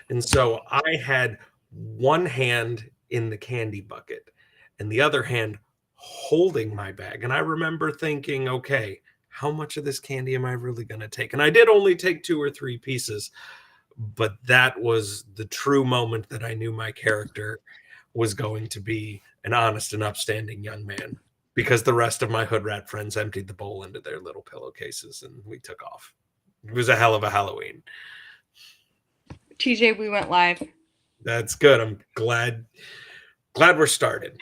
And so I had one hand in the candy bucket and the other hand holding my bag. And I remember thinking, okay, how much of this candy am I really going to take? And I did only take 2 or 3 pieces, but that was the true moment that I knew my character was going to be an honest and upstanding young man, because the rest of my hood rat friends emptied the bowl into their little pillowcases and we took off. It was a hell of a Halloween. TJ, we went live. That's good. I'm glad we're started.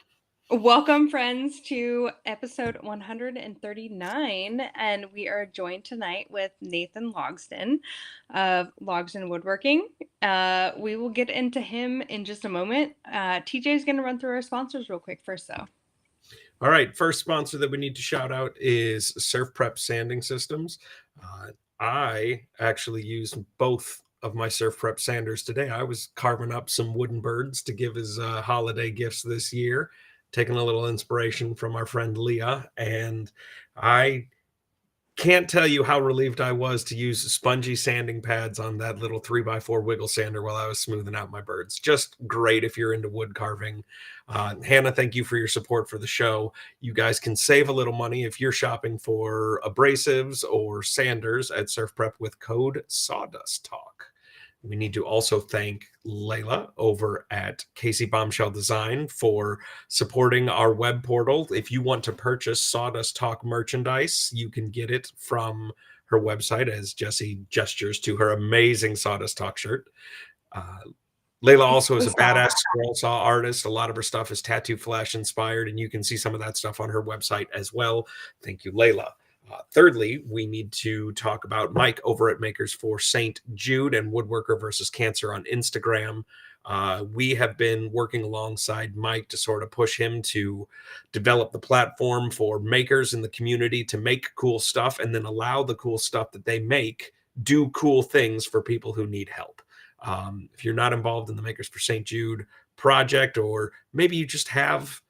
Welcome, friends, to episode 139. And we are joined tonight with Nathan Logsdon of Logsdon Woodworking. We will get into him in just a moment. TJ is going to run through our sponsors real quick first, though. All right. First sponsor that we need to shout out is Surf Prep Sanding Systems. I actually used both of my Surf Prep sanders today. I was carving up some wooden birds to give as holiday gifts this year, taking a little inspiration from our friend Leah. And I can't tell you how relieved I was to use spongy sanding pads on that little 3x4 wiggle sander while I was smoothing out my birds. Just great if you're into wood carving. Hannah, thank you for your support for the show. You guys can save a little money if you're shopping for abrasives or sanders at Surf Prep with code Sawdust Talk. We need to also thank Layla over at Casey Bombshell Design for supporting our web portal. If you want to purchase Sawdust Talk merchandise, you can get it from her website as Jessie gestures to her amazing Sawdust Talk shirt. Layla also is a badass scroll saw artist. A lot of her stuff is Tattoo Flash inspired, and you can see some of that stuff on her website as well. Thank you, Layla. Thirdly, we need to talk about Mike over at Makers for St. Jude and Woodworker versus Cancer on Instagram. We have been working alongside Mike to sort of push him to develop the platform for makers in the community to make cool stuff and then allow the cool stuff that they make do cool things for people who need help. If you're not involved in the Makers for St. Jude project, or maybe you just have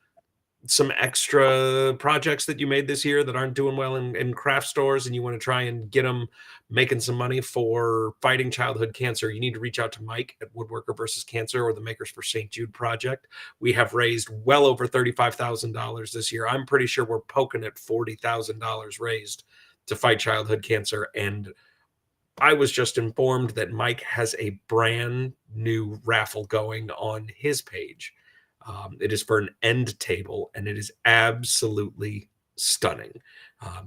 some extra projects that you made this year that aren't doing well in craft stores and you want to try and get them making some money for fighting childhood cancer, you need to reach out to Mike at Woodworker versus Cancer or the Makers for St. Jude project. We have raised well over $35,000 this year. I'm pretty sure we're poking at $40,000 raised to fight childhood cancer. And I was just informed that Mike has a brand new raffle going on his page. It is for an end table, and it is absolutely stunning.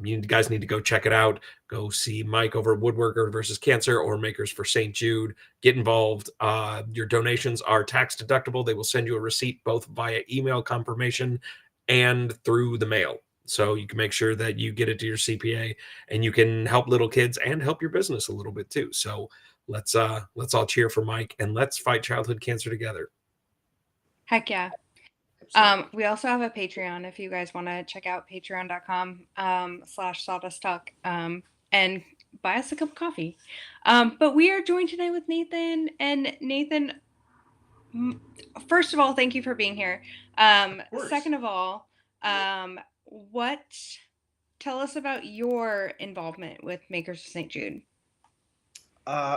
You guys need to go check it out. Go see Mike over at Woodworker versus Cancer or Makers for St. Jude. Get involved. Your donations are tax deductible. They will send you a receipt both via email confirmation and through the mail. So you can make sure that you get it to your CPA, and you can help little kids and help your business a little bit too. So let's all cheer for Mike, and let's fight childhood cancer together. Heck yeah. We also have a Patreon if you guys want to check out patreon.com/Sawdust Talk and buy us a cup of coffee. But we are joined today with Nathan. And Nathan, first of all, thank you for being here. Second of all, tell us about your involvement with Makers of St. Jude.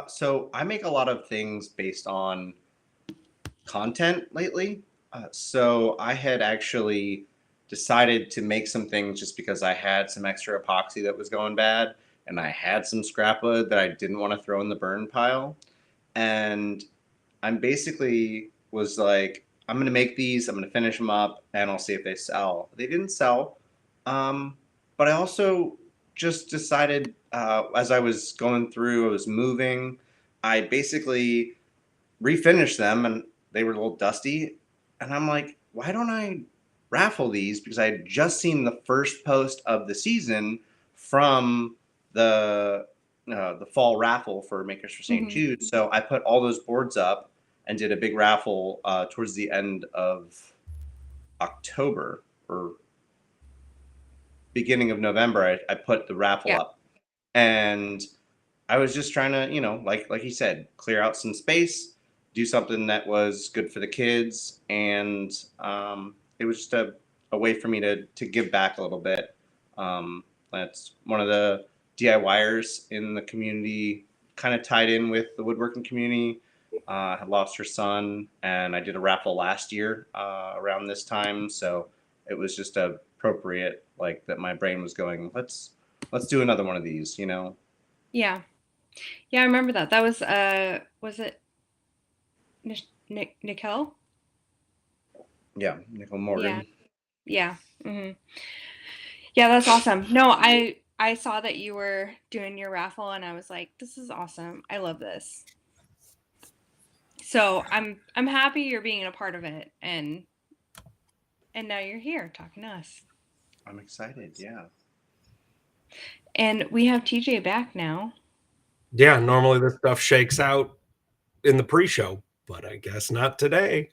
So I make a lot of things based on content lately. So I had actually decided to make some things just because I had some extra epoxy that was going bad, and I had some scrap wood that I didn't want to throw in the burn pile. And I'm basically was like, I'm going to make these, I'm going to finish them up, and I'll see if they sell. They didn't sell. But I also just decided as I was going through, I was moving, I basically refinished them, and they were a little dusty. And I'm like, why don't I raffle these? Because I had just seen the first post of the season from the fall raffle for Makers for St. Jude. So I put all those boards up and did a big raffle towards the end of October or beginning of November. I put the raffle up, and I was just trying to, like you said, clear out some space, do something that was good for the kids, and it was just a way for me to give back a little bit. That's one of the DIYers in the community, kind of tied in with the woodworking community. had lost her son, and I did a raffle last year around this time, so it was just appropriate, like that. My brain was going, let's do another one of these, you know. Yeah. Yeah, I remember that. That was it Nicole? Yeah, Nicole Yeah. Morgan. Yeah. Yeah, that's awesome. No, I saw that you were doing your raffle and I was like, this is awesome. I love this. So I'm happy you're being a part of it, and now you're here talking to us. I'm excited. Yeah. And we have TJ back now. Yeah, normally this stuff shakes out in the pre-show, but I guess not today.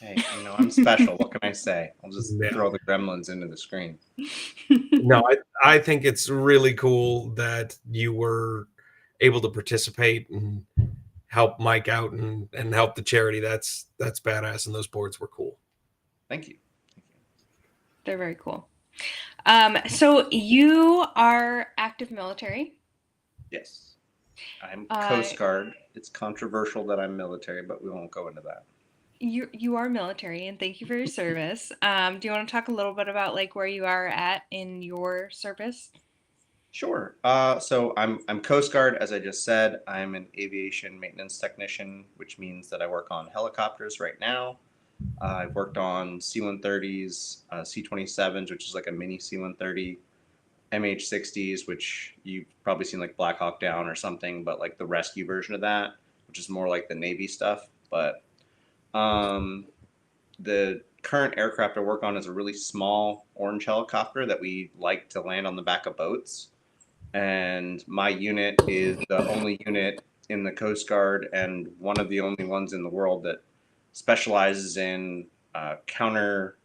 Hey, you know, I'm special. What can I say? I'll just Yeah. throw the gremlins into the screen. No, I think it's really cool that you were able to participate and help Mike out and help the charity. That's badass, and those boards were cool. Thank you. They're very cool. So you are active military. Yes. I'm Coast Guard. It's controversial that I'm military, but we won't go into that. You are military, and thank you for your service. Do you want to talk a little bit about like where you are at in your service? Sure. So I'm Coast Guard, as I just said. I'm an aviation maintenance technician, which means that I work on helicopters right now. I've worked on C-130s, C-27s, which is like a mini C-130, MH-60s, which you've probably seen like Black Hawk Down or something, but like the rescue version of that, which is more like the Navy stuff. But the current aircraft I work on is a really small orange helicopter that we like to land on the back of boats. And my unit is the only unit in the Coast Guard and one of the only ones in the world that specializes in counter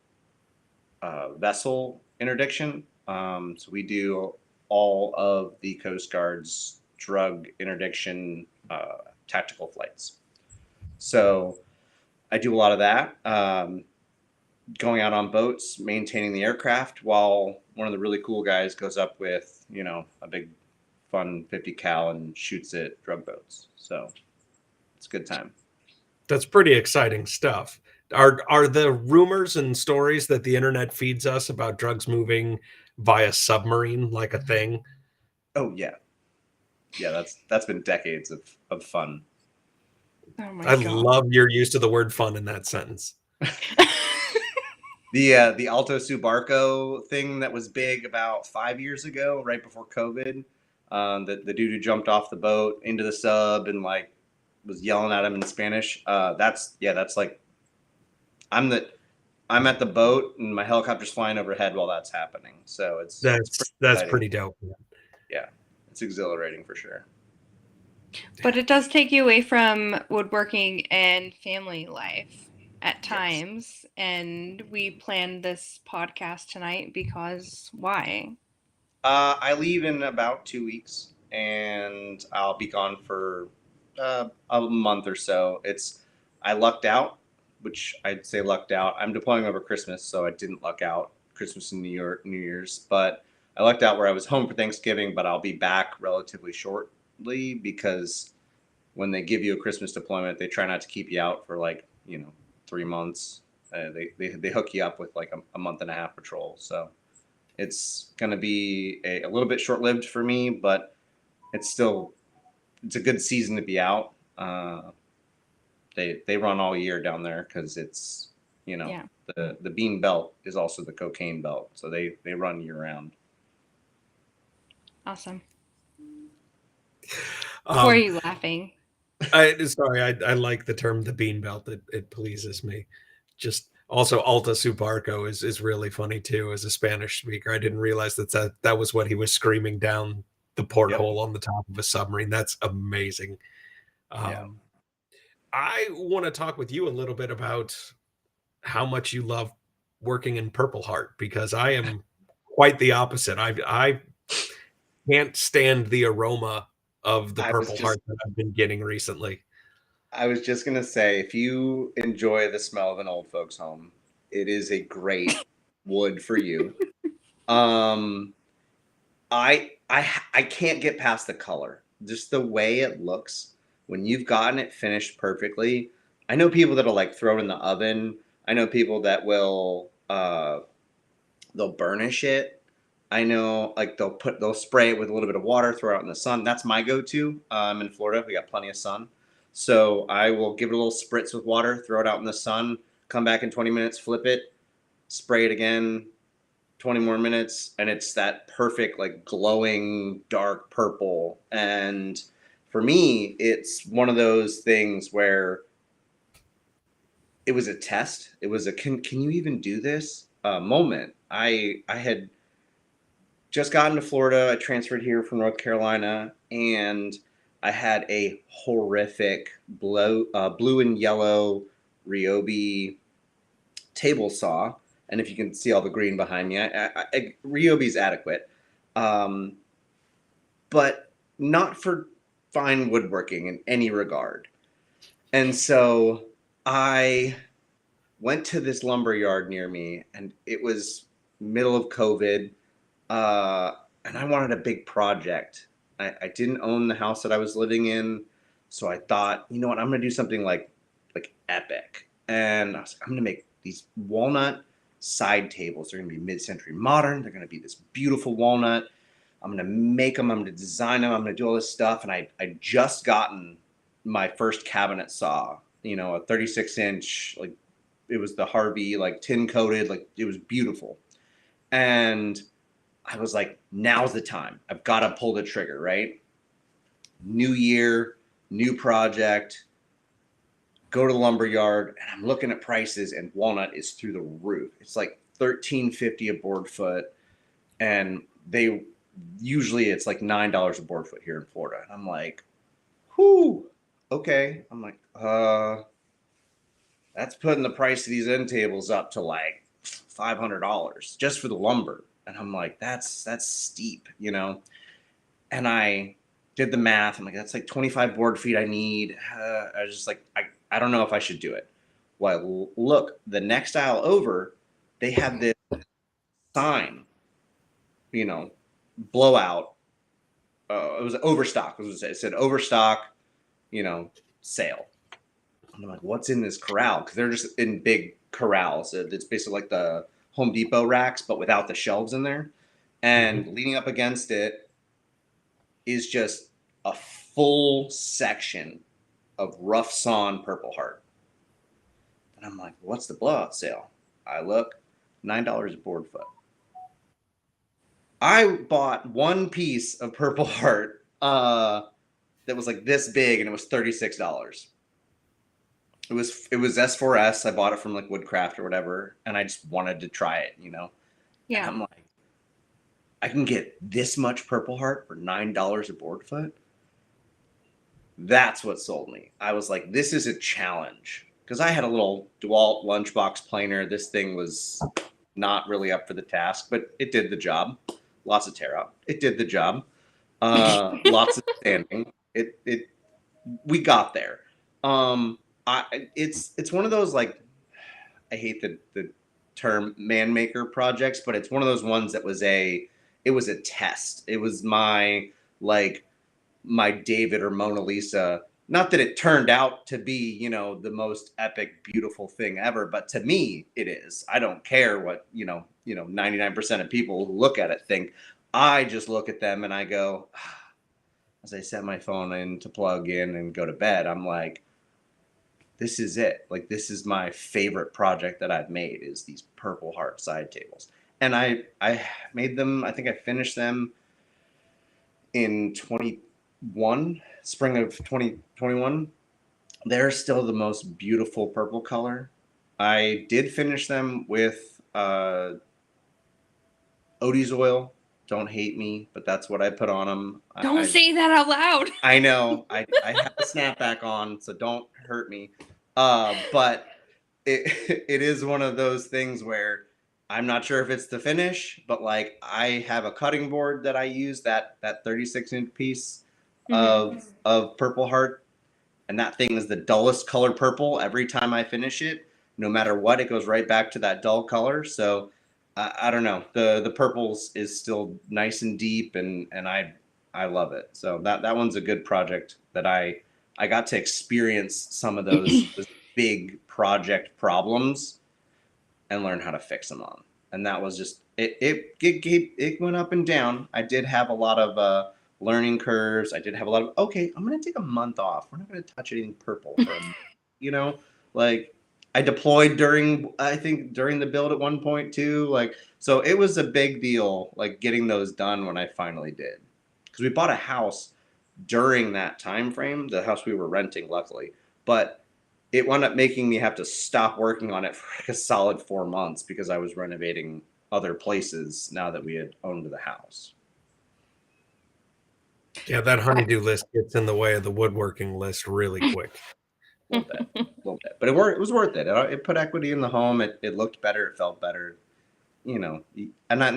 vessel interdiction. So we do all of the Coast Guard's drug interdiction tactical flights. So I do a lot of that, going out on boats, maintaining the aircraft, while one of the really cool guys goes up with, you know, a big fun 50 cal and shoots at drug boats. So it's a good time. That's pretty exciting stuff. Are the rumors and stories that the internet feeds us about drugs moving via submarine like a thing? Oh yeah. Yeah, that's been decades of fun. Oh my I God. love your use of the word fun in that sentence. The Alto Subarco thing that was big about 5 years ago, right before COVID. The dude who jumped off the boat into the sub and like was yelling at him in Spanish. That's like I'm at the boat and my helicopter's flying overhead while that's happening. So that's pretty dope. Yeah, it's exhilarating for sure. But it does take you away from woodworking and family life at times. Yes. And we planned this podcast tonight because why? I leave in about 2 weeks and I'll be gone for a month or so. I lucked out, which I'd say lucked out. I'm deploying over Christmas, so I didn't luck out Christmas and New Year's, but I lucked out where I was home for Thanksgiving, but I'll be back relatively shortly because when they give you a Christmas deployment, they try not to keep you out for like, 3 months. They hook you up with like a month and a half patrol. So it's going to be a little bit short-lived for me, but it's a good season to be out. They run all year down there because it's, the bean belt is also the cocaine belt. So they run year round. Awesome. Why are you laughing? Sorry, I like the term the bean belt. It pleases me. Just also Alta Subarco is really funny too as a Spanish speaker. I didn't realize that was what he was screaming down the porthole on the top of a submarine. That's amazing. I want to talk with you a little bit about how much you love working in Purple Heart, because I am quite the opposite. I can't stand the aroma of the Purple Heart that I've been getting recently. I was just going to say, if you enjoy the smell of an old folks home, it is a great wood for you. I can't get past the color. Just the way it looks. when you've gotten it finished perfectly, I know people that'll like throw it in the oven. I know people that will they'll burnish it. I know like they'll spray it with a little bit of water, throw it out in the sun. That's my go-to. I'm in Florida. We got plenty of sun. So I will give it a little spritz with water, throw it out in the sun, come back in 20 minutes, flip it, spray it again, 20 more minutes, and it's that perfect like glowing dark purple. And for me, it's one of those things where it was a test. It was a can you even do this moment. I had just gotten to Florida. I transferred here from North Carolina, and I had a horrific blue and yellow Ryobi table saw. And if you can see all the green behind me, Ryobi's adequate, but not for fine woodworking in any regard. And so I went to this lumber yard near me, and it was middle of COVID. And I wanted a big project. I didn't own the house that I was living in, so I thought, you know what, I'm gonna do something like epic. And I was like, I'm gonna make these walnut side tables. They're gonna be mid-century modern. They're gonna be this beautiful walnut. I'm gonna make them. I'm gonna design them. I'm gonna do all this stuff. And I just gotten my first cabinet saw. You know, a 36-inch, like it was the Harvey, like tin coated, like it was beautiful. And I was like, now's the time. I've got to pull the trigger, right? New year, new project. Go to the lumber yard, and I'm looking at prices, and walnut is through the roof. It's like $13.50 a board foot, and it's like $9 a board foot here in Florida. And I'm like, whoo, okay. I'm like, that's putting the price of these end tables up to like $500 just for the lumber. And I'm like, that's steep, you know? And I did the math. I'm like, that's like 25 board feet I need. I was just like, I don't know if I should do it. Well, look, the next aisle over, they have this sign, you know, blowout. It was overstock. It said overstock, you know, sale. And I'm like, what's in this corral? Because they're just in big corrals. It's basically like the Home Depot racks, but without the shelves in there. And leaning up against it is just a full section of rough sawn Purple Heart. And I'm like, what's the blowout sale? I look, $9 a board foot. I bought one piece of Purple Heart that was like this big, and it was $36. It was S4S. I bought it from like Woodcraft or whatever, and I just wanted to try it, you know. Yeah. And I'm like, I can get this much Purple Heart for $9 a board foot. That's what sold me. I was like, this is a challenge, because I had a little DeWalt lunchbox planer. This thing was not really up for the task, but it did the job. Lots of tear up. It did the job. Lots of sanding. We got there. It's one of those, like, I hate the term man maker projects, but it's one of those ones that was a test. It was my David or Mona Lisa. Not that it turned out to be, you know, the most epic, beautiful thing ever, but to me, it is. I don't care what, 99% of people who look at it think. I just look at them and I go, as I set my phone in to plug in and go to bed, I'm like, this is it. Like, this is my favorite project that I've made, is these Purple Heart side tables. And I made them, I think I finished them in spring of 2021. They're still the most beautiful purple color. I did finish them with Odie's oil. Don't hate me, but that's what I put on them. Don't say that out loud. I know. I have a snapback on, so don't hurt me. But it is one of those things where I'm not sure if it's the finish, but like, I have a cutting board that I use, that 36-inch piece of Purple Heart, and that thing is the dullest color purple. Every time I finish it, no matter what, it goes right back to that dull color. So I don't know. The purples is still nice and deep, and I love it. So that one's a good project that I I got to experience some of those big project problems and learn how to fix them on. And that was just it went up and down. I did have a lot of learning curves. I did have a lot of I'm gonna take a month off. We're not gonna touch anything purple for a month. Like I deployed during the build at one point too. Like so it was a big deal like getting those done when I finally did. Because we bought a house during that time frame, the house we were renting, luckily. But it wound up making me have to stop working on it for like a solid 4 months because I was renovating other places now that we had owned the house. Yeah, that honeydew list gets in the way of the woodworking list really quick. A little bit. But it was worth it. It put equity in the home. It looked better. It felt better. And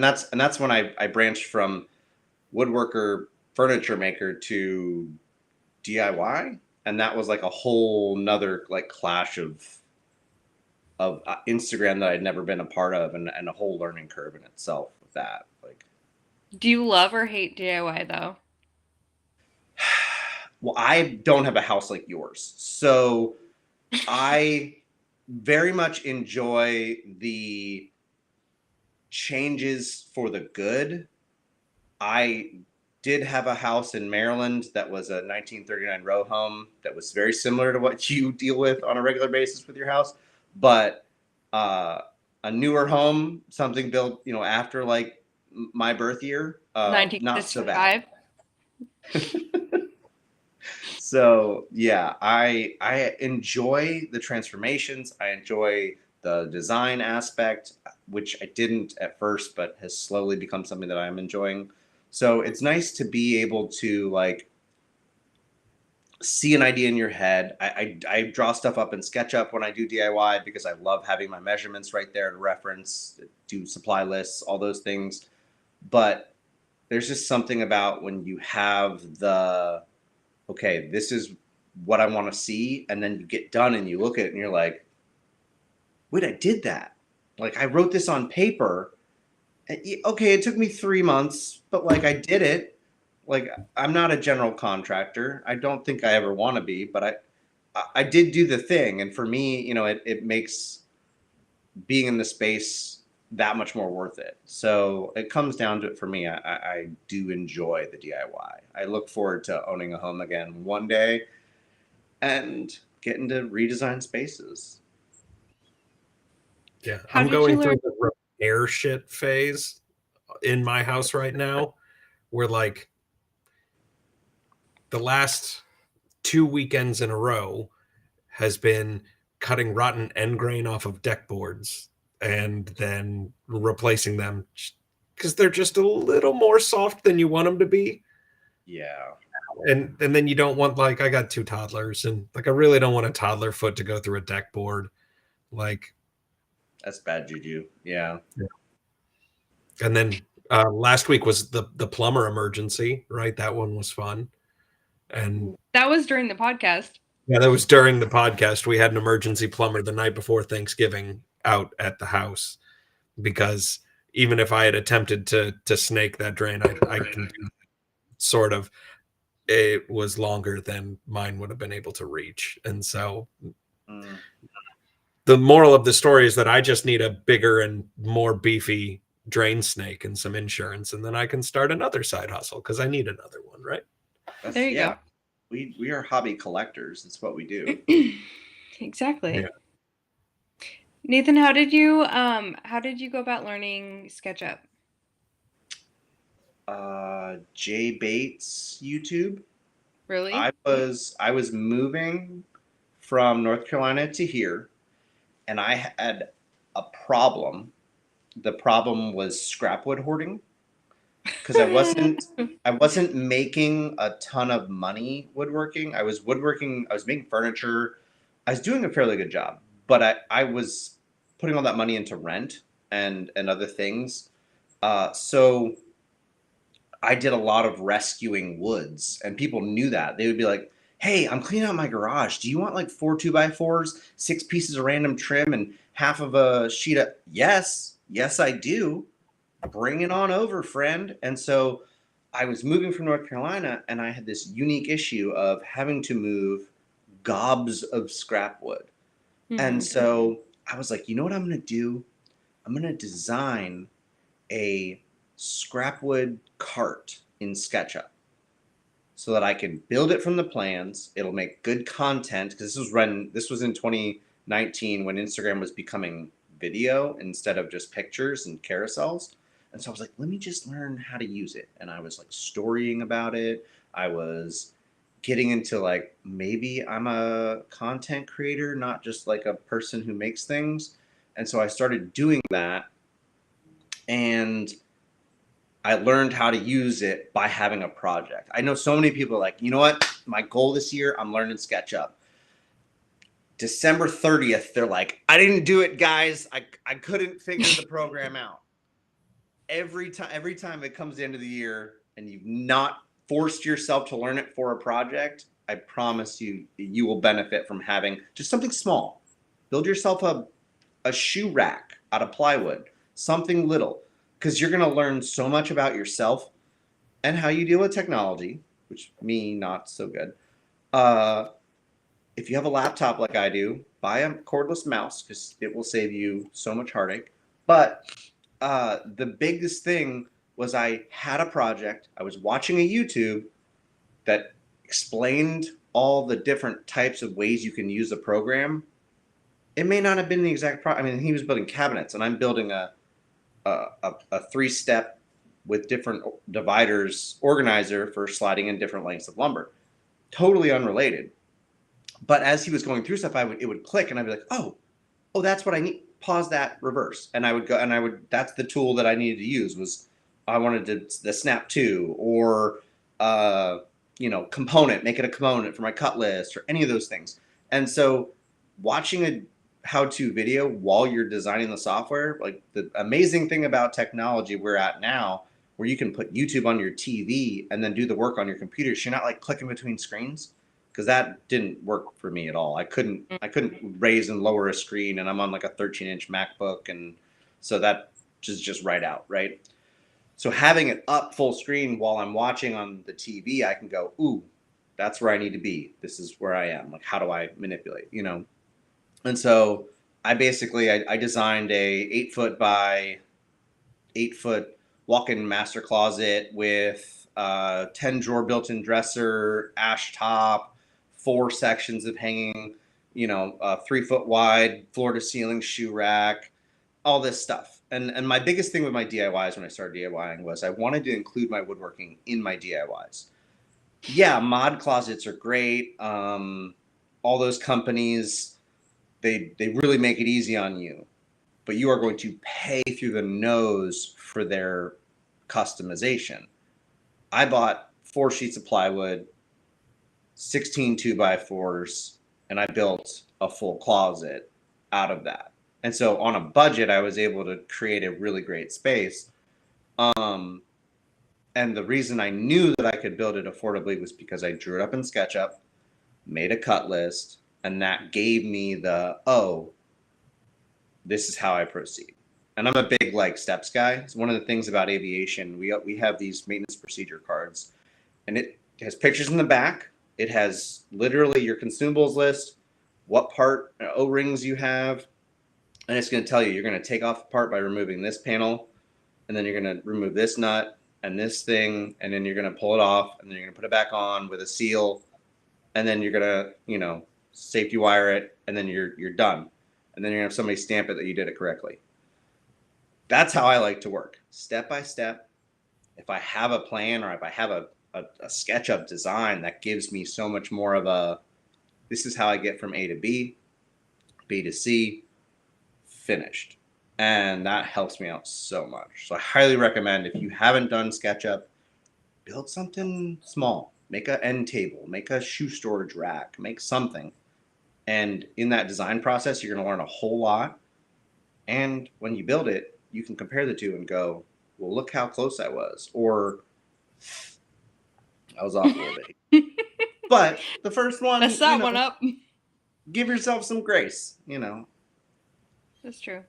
that's when I branched from woodworker, furniture maker to DIY. And that was like a whole nother like clash of Instagram that I'd never been a part of, and a whole learning curve in itself with that. Like, Do you love or hate DIY though? well, I don't have a house like yours, so I very much enjoy the changes for the good. I did have a house in Maryland that was a 1939 row home that was very similar to what you deal with on a regular basis with your house, but a newer home, something built, after like my birth year, not so bad. 1965. So yeah, I enjoy the transformations. I enjoy the design aspect, which I didn't at first, but has slowly become something that I'm enjoying. So it's nice to be able to like see an idea in your head. I draw stuff up in SketchUp when I do DIY because I love having my measurements right there to reference, do supply lists, all those things. But there's just something about when you have this is what I want to see, and then you get done and you look at it and you're like, wait, I did that. Like I wrote this on paper. Okay, it took me 3 months, but like I did it. Like I'm not a general contractor. I don't think I ever want to be, but I did do the thing. And for me, it makes being in the space that much more worth it. So it comes down to it for me. I do enjoy the DIY. I look forward to owning a home again one day and getting to redesign spaces. Yeah, How I'm did you going learn? through the repair shit phase in my house right now, where like the last 2 weekends in a row has been cutting rotten end grain off of deck boards and then replacing them because they're just a little more soft than you want them to be. Yeah. And then you don't want, like, I got 2 toddlers, and like I really don't want a toddler foot to go through a deck board. Like That's bad juju. Yeah. And then last week was the plumber emergency, right? That one was fun. And That was during the podcast. yeah, that was during the podcast. We had an emergency plumber the night before Thanksgiving out at the house because even if I had attempted to snake that drain, I can do sort of. It was longer than mine would have been able to reach. And so the moral of the story is that I just need a bigger and more beefy drain snake and some insurance, and then I can start another side hustle because I need another one, right? There you go. We are hobby collectors. It's what we do. Exactly. Yeah. Nathan, how did you go about learning SketchUp? Jay Bates YouTube. Really? I was moving from North Carolina to here, and I had a problem. The problem was scrap wood hoarding because I wasn't making a ton of money woodworking. I was making furniture. I was doing a fairly good job, but I was putting all that money into rent and other things. So I did a lot of rescuing woods, and people knew that. They would be like, hey, I'm cleaning out my garage. Do you want like 4 2x4s, 6 pieces of random trim, and half of a sheet of... Yes, I do. Bring it on over, friend. And so I was moving from North Carolina, and I had this unique issue of having to move gobs of scrap wood. And so I was like, you know what I'm going to do? I'm going to design a scrap wood cart in SketchUp so that I can build it from the plans. It'll make good content, because this was in 2019 when Instagram was becoming video instead of just pictures and carousels. And so I was like, let me just learn how to use it. And I was like storying about it. I was getting into like, maybe I'm a content creator, not just like a person who makes things. And so I started doing that, and I learned how to use it by having a project. I know so many people are like, you know what? My goal this year, I'm learning SketchUp. December 30th, they're like, I didn't do it, guys. I couldn't figure the program out. Every time it comes the end of the year and you've not forced yourself to learn it for a project, I promise you will benefit from having just something small. Build yourself a shoe rack out of plywood, something little, because you're going to learn so much about yourself and how you deal with technology, which me, not so good. If you have a laptop like I do, buy a cordless mouse, because it will save you so much heartache. But the biggest thing was I had a project. I was watching a YouTube that explained all the different types of ways you can use the program. It may not have been the exact I mean, he was building cabinets, and I'm building a 3-step with different dividers organizer for sliding in different lengths of lumber. Totally unrelated. But as he was going through stuff, it would click, and I'd be like, oh, that's what I need. Pause that, reverse. And I would go, and that's the tool that I needed to use. Was I wanted the snap to, or component, make it a component for my cut list, or any of those things. And so watching a how-to video while you're designing the software, like the amazing thing about technology we're at now, where you can put YouTube on your TV and then do the work on your computer. So you're not like clicking between screens, because that didn't work for me at all. I couldn't raise and lower a screen, and I'm on like a 13-inch MacBook, and so that just right out, right? So having it up full screen while I'm watching on the TV, I can go, ooh, that's where I need to be. This is where I am. Like, how do I manipulate, And so I designed a 8-foot by 8-foot walk-in master closet with 10 drawer built-in dresser, ash top, 4 sections of hanging, 3-foot wide floor to ceiling shoe rack, all this stuff. And my biggest thing with my DIYs when I started DIYing was I wanted to include my woodworking in my DIYs. Yeah, mod closets are great. All those companies, they really make it easy on you, but you are going to pay through the nose for their customization. I bought 4 sheets of plywood, 16 2x4s, and I built a full closet out of that. And so on a budget, I was able to create a really great space. And the reason I knew that I could build it affordably was because I drew it up in SketchUp, made a cut list, and that gave me this is how I proceed. And I'm a big steps guy. It's one of the things about aviation. We have these maintenance procedure cards, and it has pictures in the back. It has literally your consumables list, what part O-rings you have, and it's going to tell you you're going to take off a part by removing this panel, and then you're going to remove this nut and this thing, and then you're going to pull it off, and then you're going to put it back on with a seal, and then you're going to safety wire it, and then you're done. And then you're going to have somebody stamp it that you did it correctly. That's how I like to work, step by step. If I have a plan, or if I have a SketchUp design, that gives me so much more of this is how I get from A to B, B to C, finished. And that helps me out so much. So I highly recommend, if you haven't done SketchUp, build something small. Make an end table, make a shoe storage rack, make something. And in that design process, you're going to learn a whole lot. And when you build it, you can compare the two and go, well, look how close I was. Or I was off a little bit. But the first one, mess that one up. Give yourself some grace, That's true.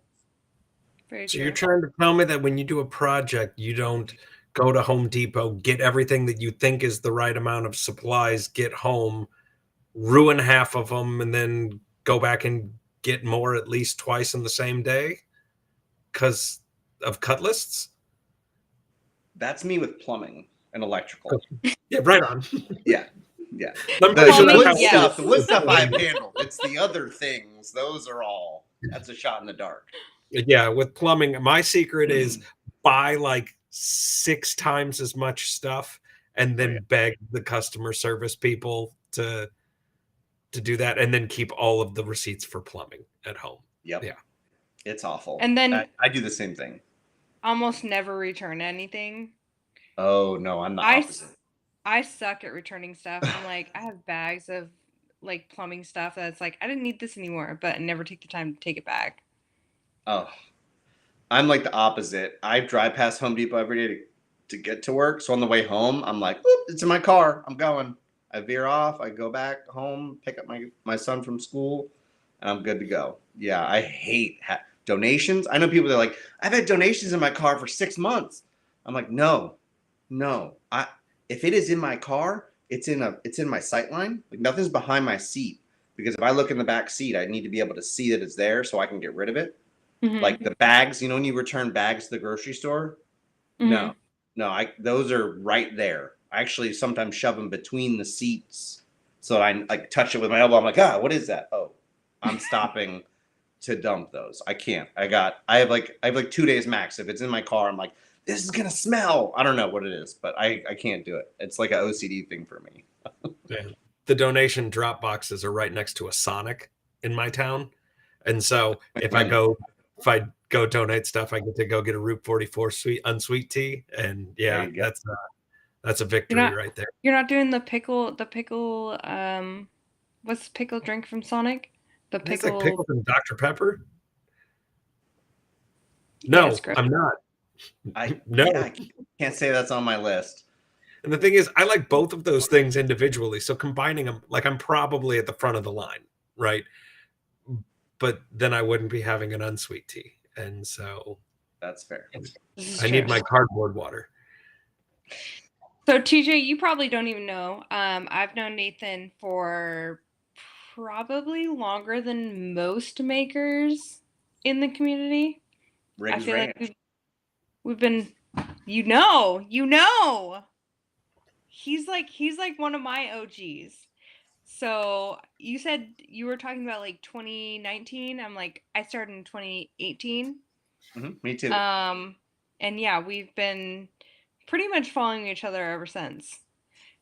Very So true. you're trying to tell me that when you do a project, you don't go to Home Depot, get everything that you think is the right amount of supplies, get home, ruin half of them, and then go back and get more at least twice in the same day because of cut lists? That's me with plumbing and electrical. Yeah, right on. Yeah. Yeah. I'm The, pretty sure the that's wood how Plumbing, stuff, yes. the wood stuff I've handled. It's the other things. Those are all. That's a shot in the dark. Yeah, with plumbing, my secret is buy like 6 times as much stuff and then beg the customer service people to do that, and then keep all of the receipts for plumbing at home. Yep. Yeah. It's awful. And then I do the same thing. almost never return anything. Oh no, I'm the I opposite. I suck at returning stuff. I'm like, I have bags of like plumbing stuff that's like, I didn't need this anymore, but I never take the time to take it back. Oh, I'm like the opposite. I drive past Home Depot every day to get to work. So on the way home, I'm like, whoop, it's in my car. I'm going. I veer off. I go back home, pick up my son from school, and I'm good to go. Yeah, I hate donations. I know people that are like, I've had donations in my car for 6 months. I'm like, no. If it is in my car, it's in my sight line. Like nothing's behind my seat. Because if I look in the back seat, I need to be able to see that it's there so I can get rid of it. Mhm. Like the bags, when you return bags to the grocery store? Mhm. No, those are right there. I actually sometimes shove them between the seats. So I like touch it with my elbow. I'm like, what is that? Oh, I'm stopping to dump those. I can't. I have like 2 days max. If it's in my car, I'm like, this is gonna smell. I don't know what it is, but I can't do it. It's like an OCD thing for me. Yeah. The donation drop boxes are right next to a Sonic in my town. And so if I go donate stuff, I get to go get a Route 44 unsweet tea. And There yeah, you go. that's a You're victory not right there. you're not doing the pickle what's the pickle drink from Sonic? The It's like pickle pickles and Dr. Pepper. Yeah, No, it's gross. I'm not. I No. can't say that's on my list. And the thing is, I like both of those things individually. So combining them, like I'm probably at the front of the line, right? But then I wouldn't be having an unsweet tea. And so That's fair. This is I need true. my cardboard water. So TJ, you probably don't even know. I've known Nathan for probably longer than most makers in the community. I Riggs feel Ranch. like we've been, you know, he's like one of my OGs. So you said you were talking about like 2019. I'm like, I started in 2018. Me too. And yeah, we've been pretty much following each other ever since.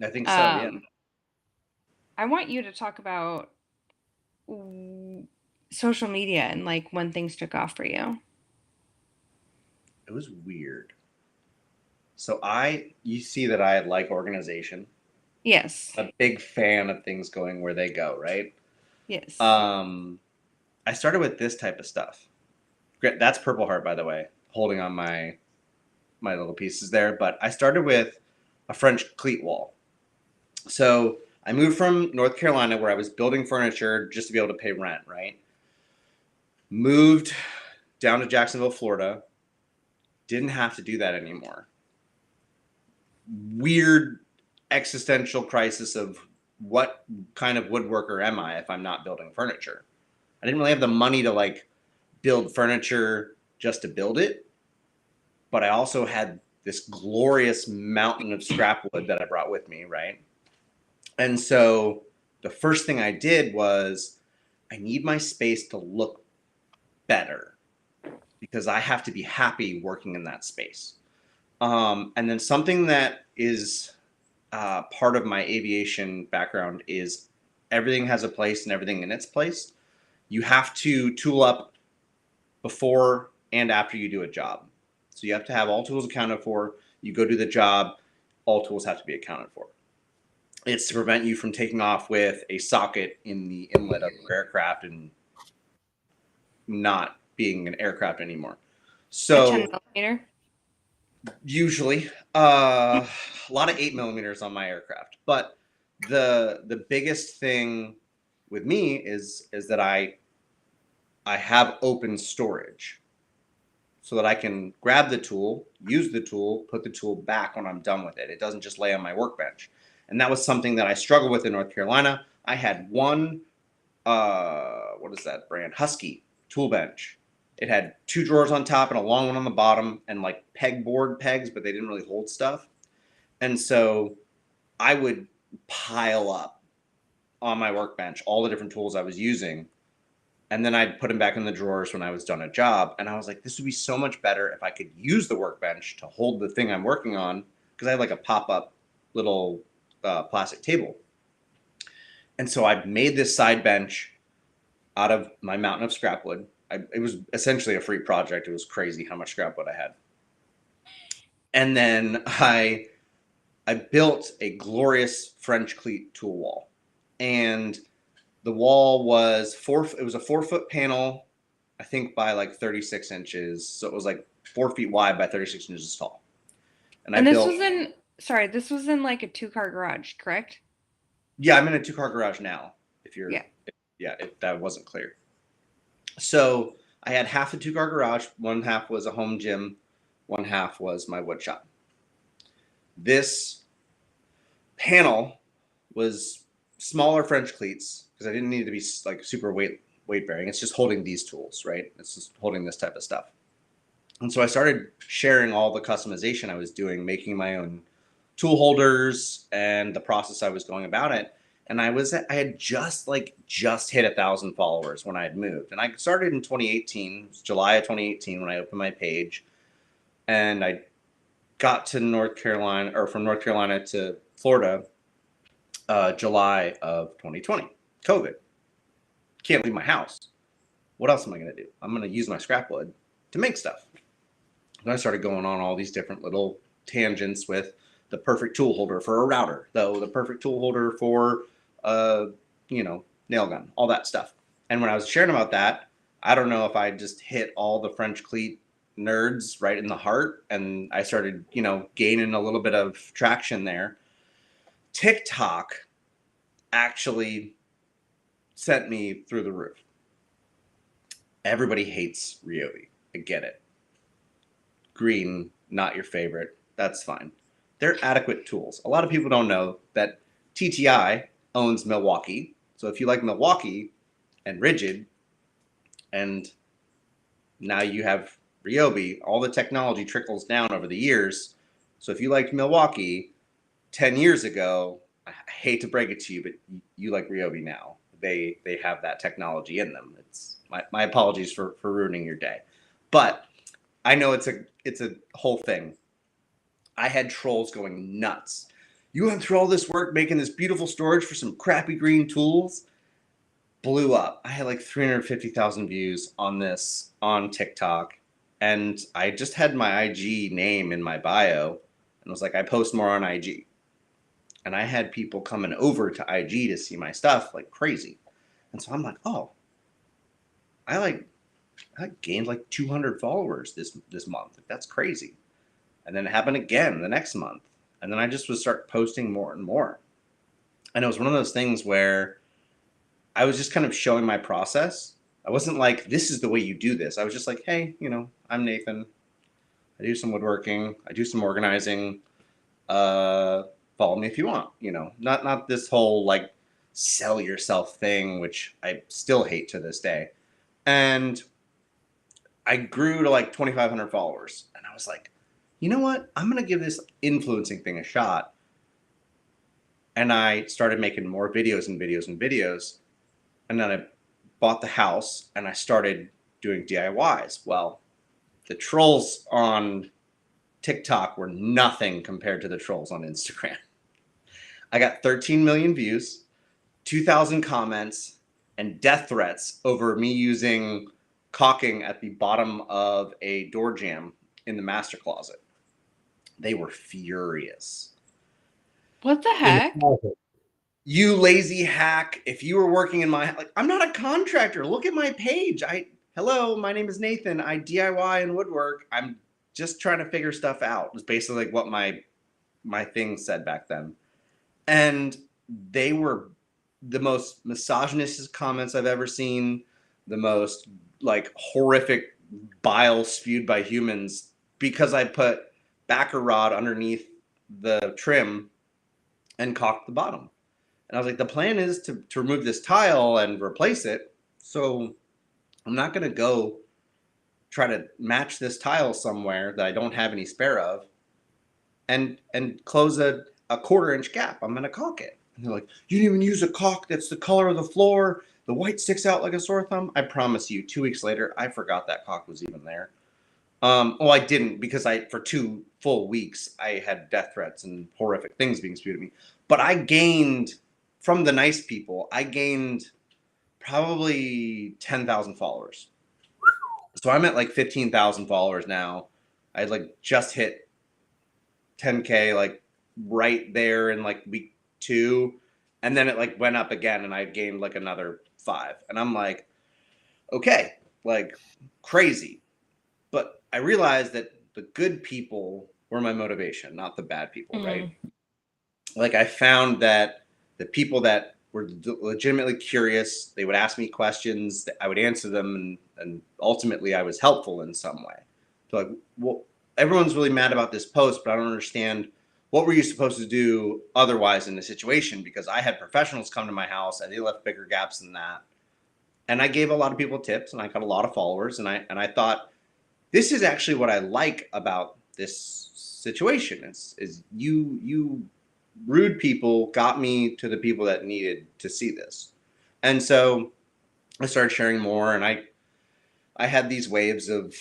I think so. Yeah. I want you to talk about social media and like when things took off for you. It was weird. So you see that I like organization. Yes. A big fan of things going where they go, right? Yes. I started with this type of stuff. That's Purple Heart, by the way, holding on my little pieces there. But I started with a French cleat wall. So I moved from North Carolina where I was building furniture just to be able to pay rent, right? Moved down to Jacksonville, Florida. Didn't have to do that anymore. Weird existential crisis of what kind of woodworker am I if I'm not building furniture? I didn't really have the money to like build furniture just to build it, but I also had this glorious mountain of scrap wood that I brought with me, right? And so the first thing I did was I need my space to look better because I have to be happy working in that space. And then something that is part of my aviation background is everything has a place and everything in its place. You have to tool up before and after you do a job. So you have to have all tools accounted for. You go do the job, all tools have to be accounted for. It's to prevent you from taking off with a socket in the inlet of your aircraft and not being an aircraft anymore. So a 10mm. Usually, a lot of 8mm on my aircraft. But the biggest thing with me is that I have open storage so that I can grab the tool, use the tool, put the tool back when I'm done with it. It doesn't just lay on my workbench. And that was something that I struggled with in North Carolina. I had one, what is that brand? Husky tool bench. It had 2 drawers on top and a long one on the bottom and like pegboard pegs, but they didn't really hold stuff. And so I would pile up on my workbench all the different tools I was using. And then I'd put them back in the drawers when I was done a job. And I was like, this would be so much better if I could use the workbench to hold the thing I'm working on, because I had like a pop-up little plastic table. And so I made this side bench out of my mountain of scrap wood. It was essentially a free project. It was crazy how much scrap wood I had. And then I built a glorious French cleat tool wall. And the wall was it was a 4-foot panel, I think by like 36 inches. So it was like 4 feet wide by 36 inches tall. And this was in like a 2-car garage, correct? Yeah, I'm in a 2-car garage now. If that wasn't clear. So I had half a 2-car garage. One half was a home gym. One half was my wood shop. This panel was smaller French cleats because I didn't need to be like super weight bearing. It's just holding these tools, right? It's just holding this type of stuff. And so I started sharing all the customization I was doing, making my own tool holders and the process I was going about it. And I had just hit 1,000 followers when I had moved. And I started in 2018, July of 2018, when I opened my page. And I got to North Carolina, or from North Carolina to Florida, July of 2020, COVID. Can't leave my house. What else am I going to do? I'm going to use my scrap wood to make stuff. And I started going on all these different little tangents with the perfect tool holder for a router, though the perfect tool holder for nail gun, all that stuff. And when I was sharing about that, I don't know if I just hit all the French cleat nerds right in the heart, and I started, gaining a little bit of traction there. TikTok actually sent me through the roof. Everybody hates Ryobi. I get it. Green, not your favorite. That's fine. They're adequate tools. A lot of people don't know that TTI owns Milwaukee. So if you like Milwaukee and Rigid, and now you have Ryobi, all the technology trickles down over the years. So if you liked Milwaukee 10 years ago, I hate to break it to you, but you like Ryobi now. They have that technology in them. It's my apologies for ruining your day. But I know it's a whole thing. I had trolls going nuts. You went through all this work making this beautiful storage for some crappy green tools. Blew up. I had like 350,000 views on this on TikTok. And I just had my IG name in my bio. And was like, I post more on IG. And I had people coming over to IG to see my stuff like crazy. And so I'm like, oh, I gained like 200 followers this month. That's crazy. And then it happened again the next month. And then I just would start posting more and more. And it was one of those things where I was just kind of showing my process. I wasn't like, this is the way you do this. I was just like, hey, I'm Nathan. I do some woodworking. I do some organizing. Follow me if you want. Not this whole like sell yourself thing, which I still hate to this day. And I grew to like 2,500 followers. And I was like, you know what? I'm going to give this influencing thing a shot. And I started making more videos and videos and videos. And then I bought the house and I started doing DIYs. Well, the trolls on TikTok were nothing compared to the trolls on Instagram. I got 13 million views, 2,000 comments, and death threats over me using caulking at the bottom of a door jamb in the master closet. They were furious. What the heck? You lazy hack. If you were working in I'm not a contractor. Look at my page. Hello, my name is Nathan. I DIY and woodwork. I'm just trying to figure stuff out. It was basically like what my thing said back then. And they were the most misogynistic comments I've ever seen, the most like horrific bile spewed by humans because I put backer rod underneath the trim and caulked the bottom. And I was like, the plan is to remove this tile and replace it. So I'm not going to go try to match this tile somewhere that I don't have any spare of and close a 1/4 inch gap. I'm going to caulk it. And they're like, you didn't even use a caulk that's the color of the floor. The white sticks out like a sore thumb. I promise you, 2 weeks later, I forgot that caulk was even there. Well, I didn't, because for 2 full weeks, I had death threats and horrific things being spewed at me. But I gained, from the nice people, I gained probably 10,000 followers. So I'm at like 15,000 followers now. I like just hit 10K like right there in like week 2. And then it like went up again and I gained like another 5. And I'm like, okay, like crazy. But I realized that the good people were my motivation, not the bad people, right? Like I found that the people that were legitimately curious, they would ask me questions, I would answer them, and ultimately I was helpful in some way. So like, well, everyone's really mad about this post, but I don't understand, what were you supposed to do otherwise in the situation? Because I had professionals come to my house and they left bigger gaps than that. And I gave a lot of people tips and I got a lot of followers, and I thought, this is actually what I like about this situation. Is you rude people got me to the people that needed to see this. And so I started sharing more, and I had these waves of,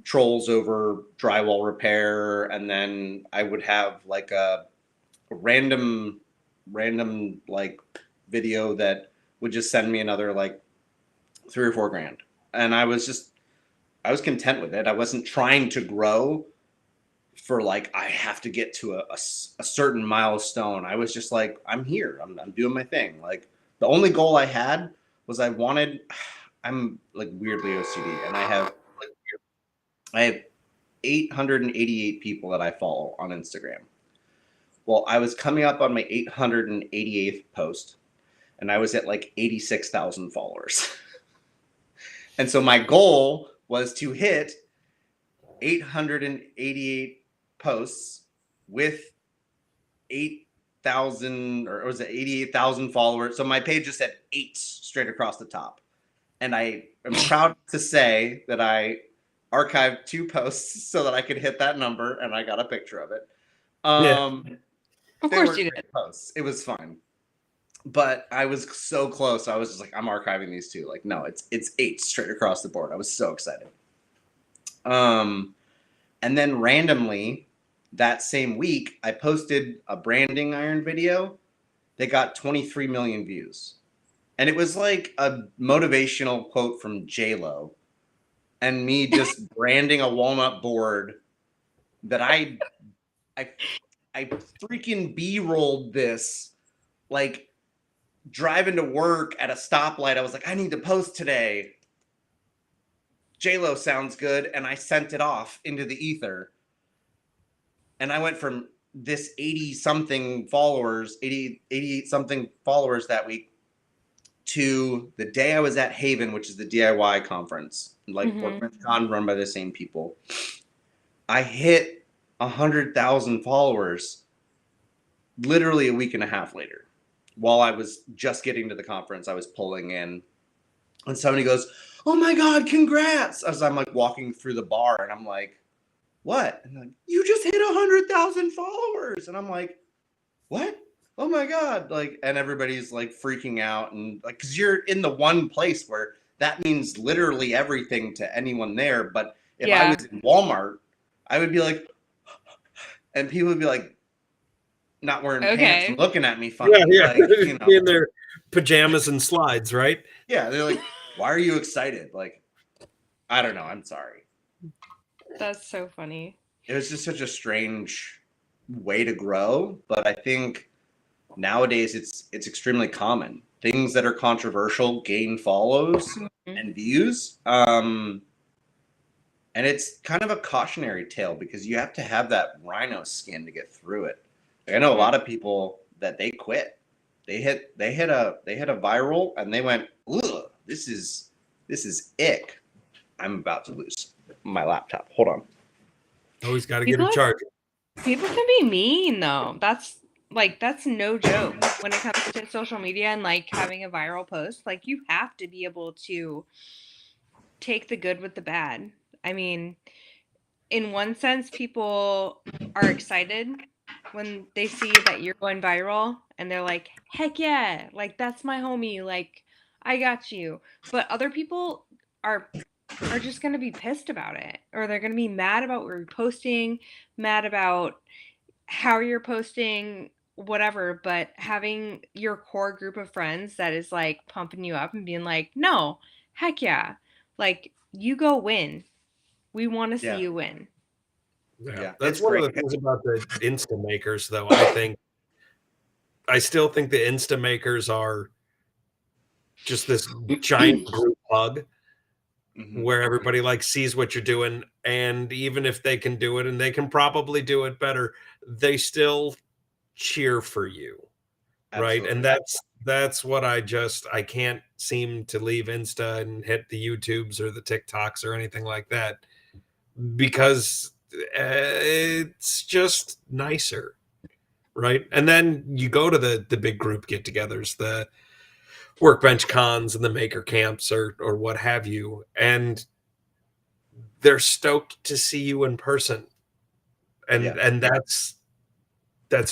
trolls over drywall repair, and then I would have like a random like video that would just send me another like 3 or 4 grand. And I was content with it. I wasn't trying to grow for like, I have to get to a certain milestone. I was just like, I'm here. I'm doing my thing. Like the only goal I had was I'm like weirdly OCD, and I have 888 people that I follow on Instagram. Well, I was coming up on my 888th post, and I was at like 86,000 followers. And so my goal was to hit 888 posts with 8,000, or was it 88,000 followers? So my page just had 8 straight across the top. And I am proud to say that I archived 2 posts so that I could hit that number, and I got a picture of it. Of course you did. Posts. It was fine. But I was so close. I was just like, I'm archiving these 2. Like, no, it's 8 straight across the board. I was so excited. And then randomly that same week, I posted a branding iron video that got 23 million views. And it was like a motivational quote from J-Lo, and me just branding a walnut board that I freaking B-rolled this, like driving to work at a stoplight. I was like, I need to post today. J-Lo sounds good. And I sent it off into the ether. And I went from this 88 something followers that week to the day I was at Haven, which is the DIY conference, like Workman's Con, run by the same people. I hit 100,000 followers literally a week and a half later. While I was just getting to the conference, I was pulling in, and somebody goes, "Oh my God, congrats!" As I'm like walking through the bar, and I'm like, "What?" And they're like, "You just hit 100,000 followers," and I'm like, "What? Oh my God!" Like, and everybody's like freaking out, and like, because you're in the one place where that means literally everything to anyone there. But if I was in Walmart, I would be like, and people would be like, not wearing pants and looking at me funny. Yeah. Like, in their pajamas and slides, right? Yeah, they're like, "Why are you excited?" Like, I don't know. I'm sorry. That's so funny. It was just such a strange way to grow, but I think nowadays it's extremely common. Things that are controversial gain follows and views. And it's kind of a cautionary tale, because you have to have that rhino skin to get through it. I know a lot of people that they quit. They hit a viral and they went, "Ugh, this is ick." I'm about to lose my laptop. Hold on. Always got to get People a charger. people can be mean though. That's no joke when it comes to social media and like having a viral post. Like you have to be able to take the good with the bad. I mean, in one sense, people are excited when they see that you're going viral and they're like, heck yeah, like that's my homie, like I got you. But other people are just going to be pissed about it, or they're going to be mad about what you're posting, mad about how you're posting, whatever. But having your core group of friends that is like pumping you up and being like, no, heck yeah, like you go win. We want to see Yeah. you win. Yeah, Yeah, that's it's one of great. the things about the Insta makers, though. I still think the Insta makers are just this giant group hug Mhm. where everybody like sees what you're doing, and even if they can do it and they can probably do it better, they still cheer for you, right? And Absolutely. that's what I can't seem to leave Insta and hit the YouTubes or the TikToks or anything like that, because it's just nicer, right? And then you go to the big group get-togethers, the workbench cons and the maker camps or what have you, and they're stoked to see you in person, Yeah. and that's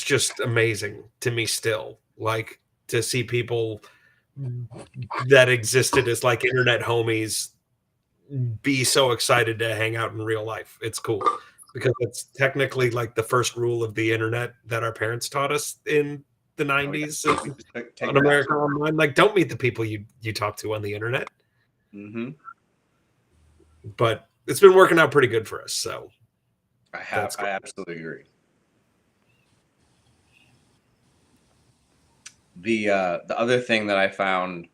just amazing to me still, like to see people that existed as like internet homies be so excited to hang out in real life. It's cool because it's technically like the first rule of the internet that our parents taught us in the Oh yeah. 90s Just take on your America ass. Online. Like, don't meet the people you talk to on the internet. Mm-hmm. But it's been working out pretty good for us, so that's I cool. absolutely agree. The other thing that I found,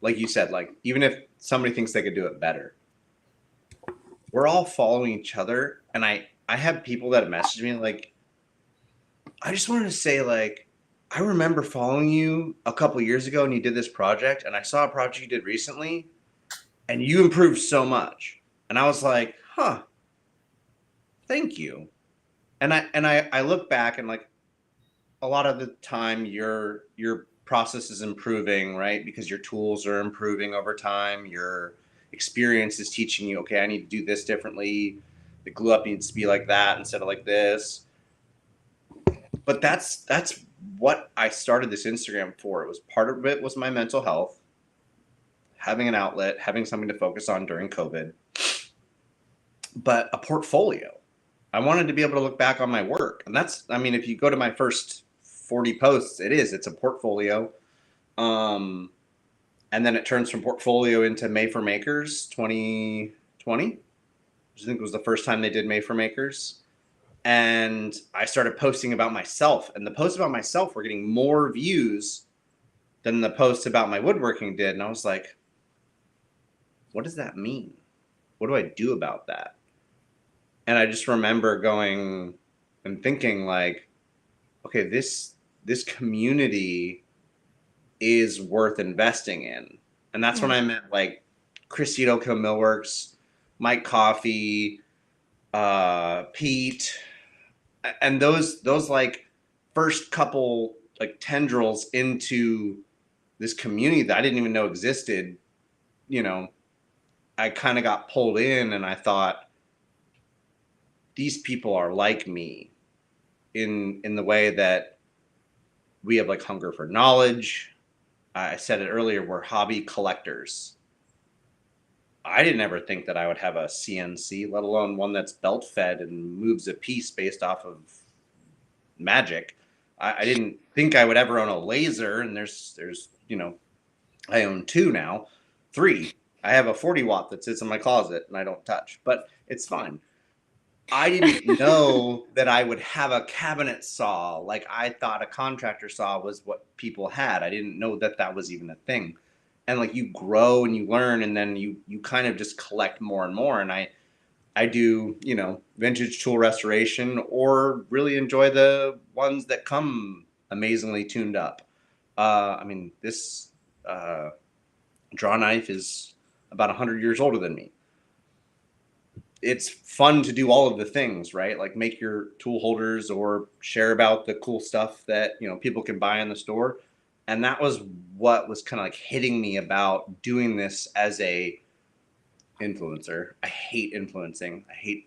like you said, like even if somebody thinks they could do it better, we're all following each other. And I have people that message me like, I just wanted to say like, I remember following you a couple years ago and you did this project, and I saw a project you did recently, and you improved so much. And I was like, huh, thank you. And I look back and like a lot of the time your process is improving, right? Because your tools are improving over time. Your experience is teaching you, okay, I need to do this differently. The glue up needs to be like that instead of like this. But that's what I started this Instagram for. It was part of it was my mental health, having an outlet, having something to focus on during COVID, but a portfolio. I wanted to be able to look back on my work. And that's, I mean, if you go to my first 40 posts, it's a portfolio. Um, and then it turns from portfolio into May for Makers 2020, which I think was the first time they did May for Makers. And I started posting about myself, and the posts about myself were getting more views than the posts about my woodworking did. And I was like, what does that mean? What do I do about that? And I just remember going and thinking like, okay, this community is worth investing in. And that's when I met like Christito Millworks, Mike Coffee, Pete, and those like first couple like tendrils into this community that I didn't even know existed. You know, I kind of got pulled in, and I thought these people are like me in the way that we have like hunger for knowledge. I said it earlier, we're hobby collectors. I didn't ever think that I would have a CNC, let alone one that's belt fed and moves a piece based off of magic. I didn't think I would ever own a laser, and there's I own two now, three. I have a 40 watt that sits in my closet and I don't touch, but it's fine. I didn't know that I would have a cabinet saw. Like I thought a contractor saw was what people had. I didn't know that that was even a thing. And like you grow and you learn, and then you kind of just collect more and more. And I do, vintage tool restoration, or really enjoy the ones that come amazingly tuned up. I mean, this draw knife is about 100 years older than me. it's fun to do all of the things, right? Like make your tool holders or share about the cool stuff that, people can buy in the store. And that was what was kind of like hitting me about doing this as a influencer. I hate influencing. I hate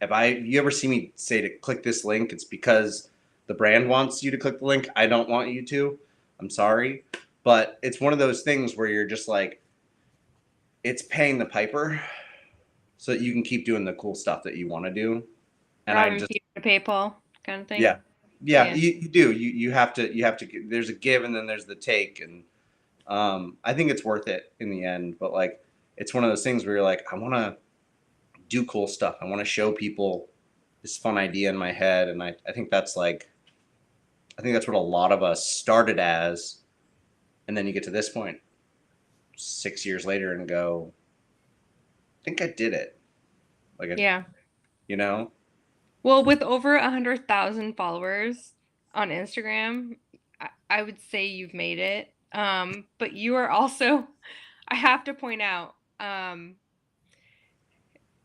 you ever see me say to click this link, it's because the brand wants you to click the link. I don't want you to. I'm sorry. But it's one of those things where you're just like, it's paying the piper so that you can keep doing the cool stuff that you want to do. And I Robbing just, Peter to pay Paul kind of thing. yeah, Yeah. you do. You have to, there's a give and then there's the take. And I think it's worth it in the end. But like, it's one of those things where you're like, I want to do cool stuff. I want to show people this fun idea in my head. And I think that's like, I think that's what a lot of us started as. And then you get to this point 6 years later and go, I think I did it. Like, Yeah. you know? Well, with over 100,000 followers on Instagram, I would say you've made it. But you are also, I have to point out,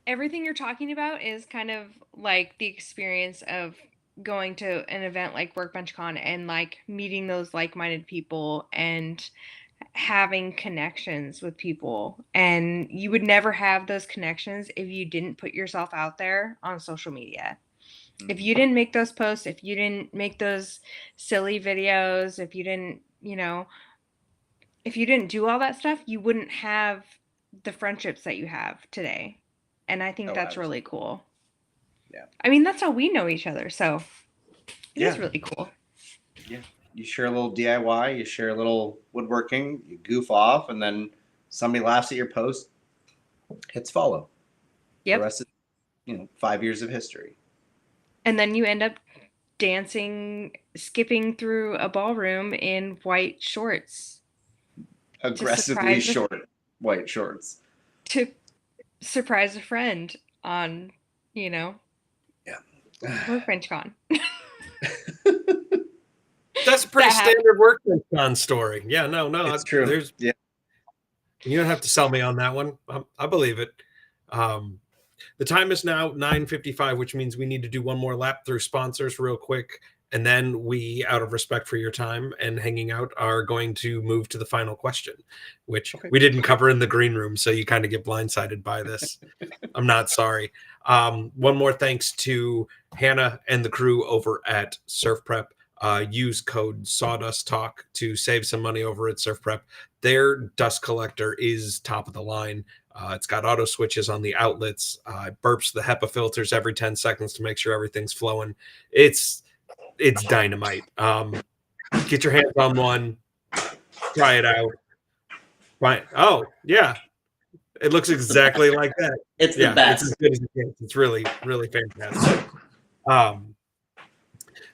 everything you're talking about is kind of like the experience of going to an event like Workbench Con and like meeting those like-minded people and having connections with people. And you would never have those connections if you didn't put yourself out there on social media. If you didn't make those posts, if you didn't make those silly videos, if you didn't, if you didn't do all that stuff, you wouldn't have the friendships that you have today. And I think Oh, that's really absolutely. cool. Yeah. I mean, that's how we know each other. So it is really cool. Yeah. You share a little DIY, you share a little woodworking, you goof off, and then somebody laughs at your post, hits follow. Yep. The rest is, 5 years of history. And then you end up dancing, skipping through a ballroom in white shorts. Aggressively short white shorts. To surprise a friend on, Yeah. Workbench Con. That's a pretty standard Workbench Con story. Yeah, no, it's true. Yeah. You don't have to sell me on that one. I believe it. The time is now 9:55, which means we need to do one more lap through sponsors real quick. And then we, out of respect for your time and hanging out, are going to move to the final question, which we didn't cover in the green room. So you kind of get blindsided by this. I'm not sorry. One more thanks to Hannah and the crew over at Surf Prep. Use code Sawdust Talk to save some money over at Surf Prep. Their dust collector is top of the line. It's got auto switches on the outlets. It burps the HEPA filters every 10 seconds to make sure everything's flowing. It's dynamite. Get your hands on one. Try it out. Fine. Oh, yeah. It looks exactly like that. It's the best. It's as good as it gets. It's really, really fantastic.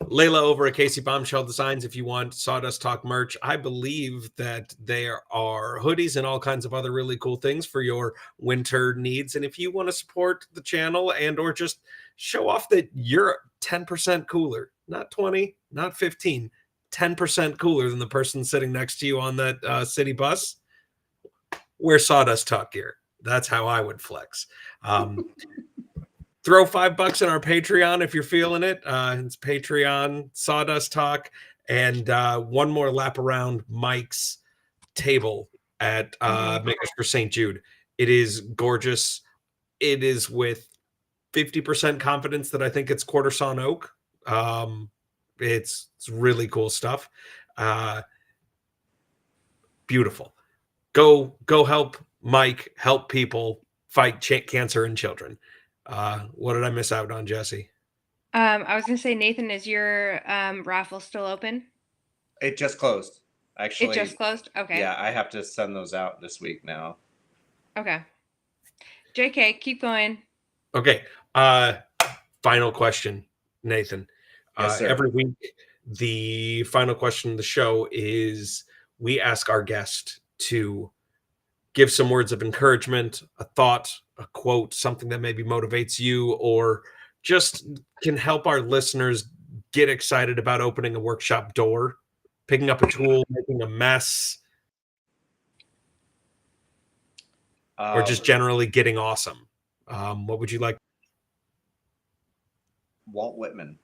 Layla over at Casey Bombshell Designs, if you want Sawdust Talk merch, I believe that there are hoodies and all kinds of other really cool things for your winter needs. And if you want to support the channel and or just show off that you're 10% cooler, not 20, not 15, 10% cooler than the person sitting next to you on that city bus, wear Sawdust Talk gear. That's how I would flex. Throw $5 in our Patreon if you're feeling it. It's Patreon, Sawdust Talk, and one more lap around Mike's table at Makers for St. Jude. It is gorgeous. It is with 50% confidence that I think it's quarter sawn oak. It's really cool stuff. Beautiful. Go help Mike help people fight cancer in children. What did I miss out on, Jessie? I was gonna say, Nathan, is your raffle still open? It just closed. Actually, it just closed. Okay. Yeah, I have to send those out this week now. Okay. JK, keep going. Okay. Final question, Nathan. Yes, sir. Every week, the final question of the show is we ask our guest to give some words of encouragement, a thought, a quote, something that maybe motivates you or just can help our listeners get excited about opening a workshop door, picking up a tool, making a mess, or just generally getting awesome. What would you like? Walt Whitman.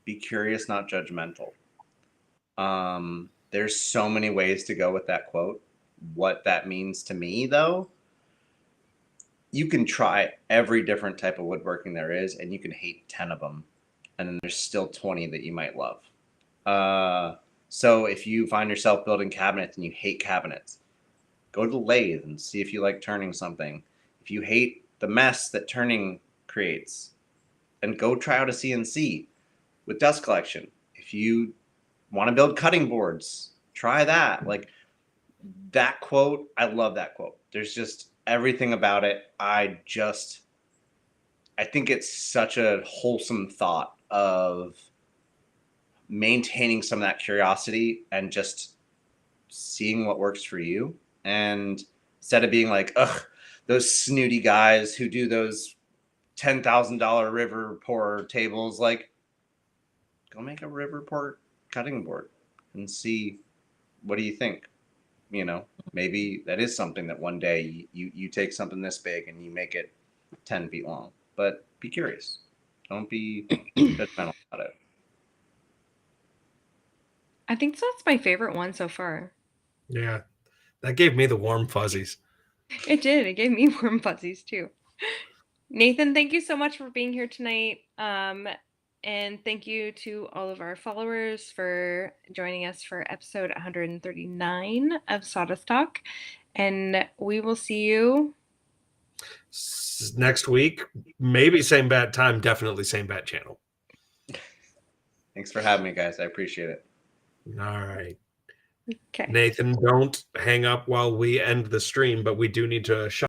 Be curious, not judgmental. There's so many ways to go with that quote. What that means to me, though, you can try every different type of woodworking there is, and you can hate 10 of them, and then there's still 20 that you might love. So if you find yourself building cabinets and you hate cabinets, go to the lathe and see if you like turning something. If you hate the mess that turning creates, then go try out a CNC with dust collection. If you want to build cutting boards, try that. Like that quote, I love that quote. There's just everything about it. I think it's such a wholesome thought of maintaining some of that curiosity and just seeing what works for you. And instead of being like, ugh, those snooty guys who do those $10,000 river pour tables, like, go make a river pour cutting board and see, what do you think? You know, maybe that is something that one day you take something this big and you make it 10 feet long. But be curious. Don't be judgmental about it. I think that's my favorite one so far. Yeah, that gave me the warm fuzzies. It did. It gave me warm fuzzies too. Nathan, thank you so much for being here tonight. And thank you to all of our followers for joining us for episode 139 of Sawdust Talk. And we will see you Next week. Maybe same bad time, definitely same bad channel. Thanks for having me, guys. I appreciate it. All right. Okay. Nathan, don't hang up while we end the stream, but we do need to shut